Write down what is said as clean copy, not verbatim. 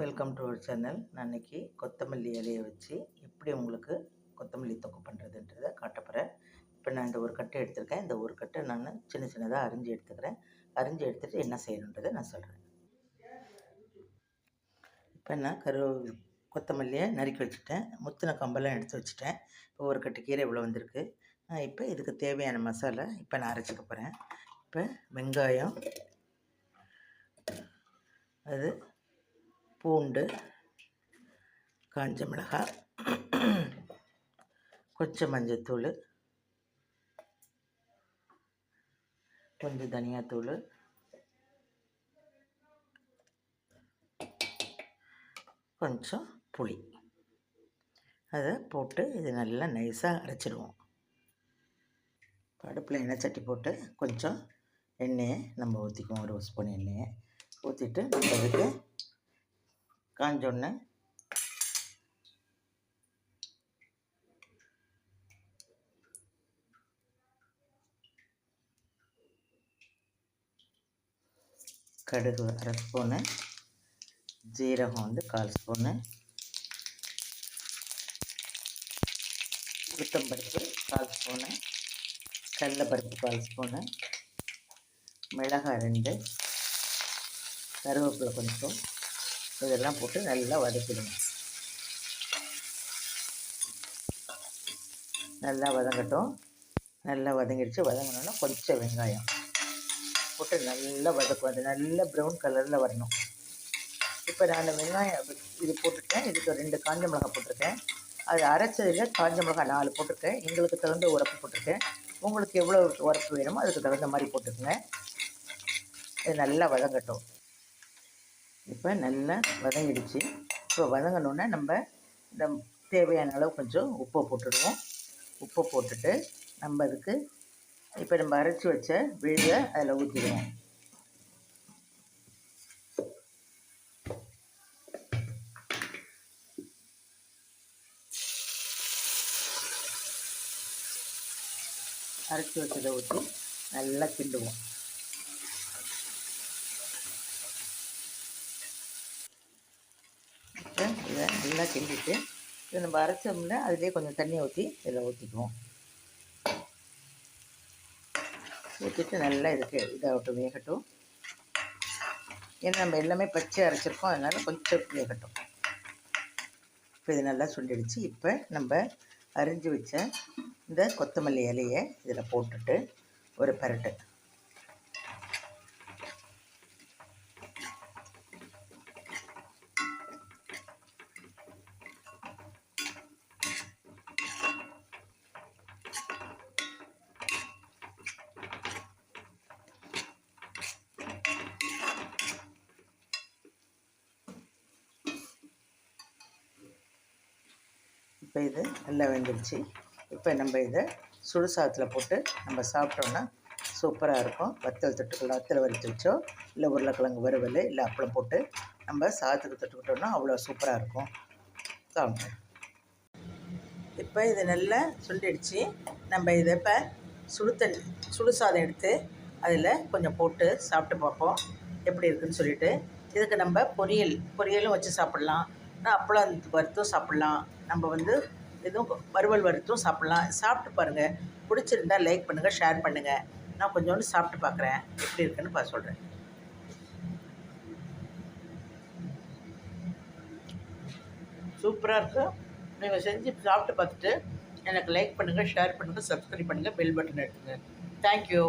Welcome to our channel. நான் இன்றைக்கி கொத்தமல்லி இலையை வச்சு எப்படி உங்களுக்கு கொத்தமல்லி தொக்கு பண்ணுறதுன்றதை காட்டப்போகிறேன். இப்போ நான் இந்த ஒரு கட்டை எடுத்துருக்கேன். இந்த ஒரு கட்டை நான் சின்ன சின்னதாக அரிஞ்சு எடுத்துக்கிறேன். அரிஞ்சு எடுத்துகிட்டு என்ன செய்யணுன்றதை நான் சொல்கிறேன். இப்போ நான் கொத்தமல்லியை நறுக்கி வச்சுட்டேன். முத்தின கம்பெல்லாம் எடுத்து வச்சுட்டேன். இப்போ ஒரு கட்டு கீரை இவ்வளோ வந்திருக்கு. இப்போ இதுக்கு தேவையான மசாலா இப்போ நான் அரைச்சிக்க போகிறேன். இப்போ வெங்காயம், அது பூண்டு, காஞ்ச மிளகாய், கொஞ்சம் மஞ்சத்தூள், கொஞ்சம் தனியாத்தூள், கொஞ்சம் புளி, அதை போட்டு இது நல்லா நைஸாக அரைச்சிடுவோம். அடுப்பில் எண்ணெய் சட்டி போட்டு கொஞ்சம் எண்ணெயை நம்ம ஊற்றிக்குவோம். ஒரு ஸ்பூன் எண்ணெயை ஊற்றிட்டு நம்ம அதுக்கு காஞ்சோடனே கடுகு அரை ஸ்பூனு, ஜீரகம் 1/4 ஸ்பூனு, உளுத்தம்பருப்பு 1/4 ஸ்பூனு, கடலைப்பருப்பு 1/4 ஸ்பூனு, மிளகாய் 2, கருவேப்பிலை கொஞ்சம், இதெல்லாம் போட்டு நல்லா வதக்கிடுங்க. நல்லா வதங்கட்டும். நல்லா வதங்கிடுச்சு. வதங்கினோன்னா கொஞ்சம் வெங்காயம் போட்டு நல்லா வதக்கும். அது நல்ல ப்ரௌன் கலரில் வரணும். இப்போ நான் வெங்காயம் இது போட்டுருக்கேன். இதுக்கு 2 காஞ்ச மிளகாய் போட்டிருக்கேன். அது அரைச்சதில் காஞ்ச மிளகாய் 4 போட்டிருக்கேன். எங்களுக்கு தகுந்த உரப்பு போட்டிருக்கேன். உங்களுக்கு எவ்வளோ உரப்பு வேணுமோ அதுக்கு தகுந்த மாதிரி போட்டுக்கோங்க. இது நல்லா வதங்கட்டும். இப்போ நல்லா வதங்கிடுச்சு. இப்போ வதங்கினோன்னே நம்ம இந்த தேவையான அளவு கொஞ்சம் உப்பை போட்டுடுவோம். உப்பை போட்டுட்டு நம்ம அதுக்கு இப்போ நம்ம அரைச்சி வச்ச விழுதை அதில் ஊற்றிடுவோம். அரைச்சி வச்சதை ஊற்றி நல்லா கிண்டுவோம். இதை நல்லா கிண்டிட்டு இதை நம்ம அரைச்சோம்னா அதிலே கொஞ்சம் தண்ணியை ஊற்றி இதில் ஊற்றிக்குவோம். ஊற்றிட்டு நல்லா இதுக்கு இதாகட்டும், வேகட்டும். ஏன்னா நம்ம எல்லாமே பச்சை அரைச்சிருக்கோம், அதனால் கொஞ்சம் வேகட்டும். இப்போ இது நல்லா சுண்டிடுச்சு. இப்போ நம்ம அரிஞ்சு வச்ச இந்த கொத்தமல்லி இலையை இதில் போட்டுட்டு ஒரு பரட்டு. இப்போ இது நல்லா வெந்துடுச்சு. இப்போ நம்ம இதை சுடு சாதத்தில் போட்டு நம்ம சாப்பிட்டோன்னா சூப்பராக இருக்கும். வத்தல் தொட்டுக்கலாம். வத்தல் வறுத்து வச்சோ, இல்லை உருளைக்கிழங்கு வறுவல், இல்லை அப்பளம் போட்டு நம்ம சாதத்துக்கு தொட்டுக்கிட்டோன்னா அவ்வளோ சூப்பராக இருக்கும். சாப்பிட்டேன். இப்போ இது நல்லா சுண்டிடுச்சு. நம்ம இதை இப்போ சுடு சாதம் எடுத்து அதில் கொஞ்சம் போட்டு சாப்பிட்டு பார்ப்போம் எப்படி இருக்குதுன்னு சொல்லிவிட்டு. இதுக்கு நம்ம பொரியலும் வச்சு சாப்பிட்லாம். அப்பளம் வறுத்தும் சாப்பிட்லாம். நம்ம எதுவும் வறுவல் வறுத்தும் சாப்பிட்லாம். சாப்பிட்டு பாருங்கள். பிடிச்சிருந்தா லைக் பண்ணுங்கள், ஷேர் பண்ணுங்கள். நான் கொஞ்சோண்டு சாப்பிட்டு பார்க்குறேன் எப்படி இருக்குன்னு சொல்கிறேன். சூப்பராக இருக்கும். நீங்கள் செஞ்சு சாப்பிட்டு பார்த்துட்டு எனக்கு லைக் பண்ணுங்கள், ஷேர் பண்ணுங்கள், சப்ஸ்கிரைப் பண்ணுங்கள், பெல் பட்டன் எடுத்துங்க. தேங்க்யூ.